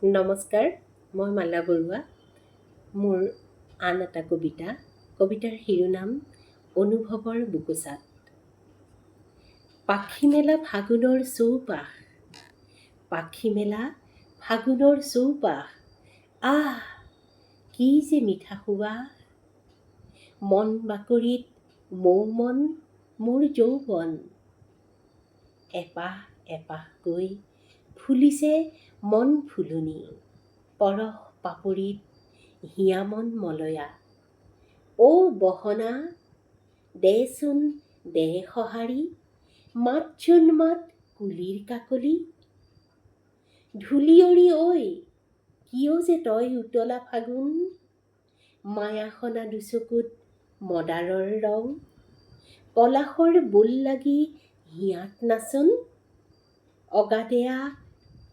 নমস্কাৰ, মই মালা বৰুৱা। মোৰ আন এটা কবিতাৰ শিৰোনাম অনুভৱৰ বুকুচাত। পাখি মেলা ফাগুনৰ চৌপাশ, পাখি মেলা ফাগুনৰ চৌপাশ, আহ কি যে মিঠা সুবাস। মন বাকৰিত মৌ মন মোৰ যৌৱন, এপাহ এপাহকৈ ফুলিছে মন ফুলনি। পৰশ পাপৰিত হিয়া মন মলয়া, অ' বহনা দেচোন দে সঁহাৰি, মাতচোন মাত কুলিৰ কাকলি। ঢুলিয়ৰি ঐ কিয় যে তই উতলা ফাগুন, মায়া সনা দুচকুত মদাৰৰ ৰং, পলাশৰ বোল লাগি হিয়াত নাচোন, অগাদেয়া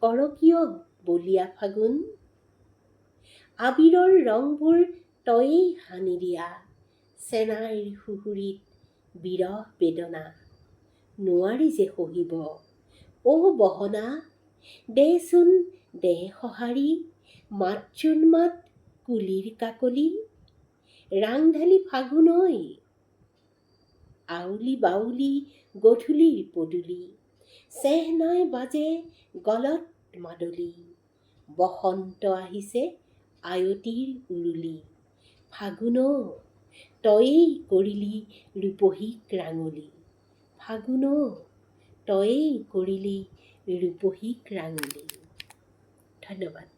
কৰ কিয় বলিয়া ফাগুন। আবিৰৰ ৰংবোৰ তয়েই সানি দিয়া, চেনাইৰ সুহুৰিত বিৰহ বেদনা, নোৱাৰি যে সহিব অ' বহনা দেচোন দে সঁহাৰি, মাতচোন মাত কুলিৰ কাকলি। ৰাংঢালী ফাগুন ঐ আউলি বাউলি গধূলিৰ পদূলি, চেহনাই বাজে গলত মাদলি, বসন্ত আহিছে আয়তিৰ উৰুলি। ফাগুন তয়েই কৰিলি ৰূপহীক ৰাঙলী, ফাগুন তয়েই কৰিলি ৰূপহীক ৰাঙলী। ধন্যবাদ।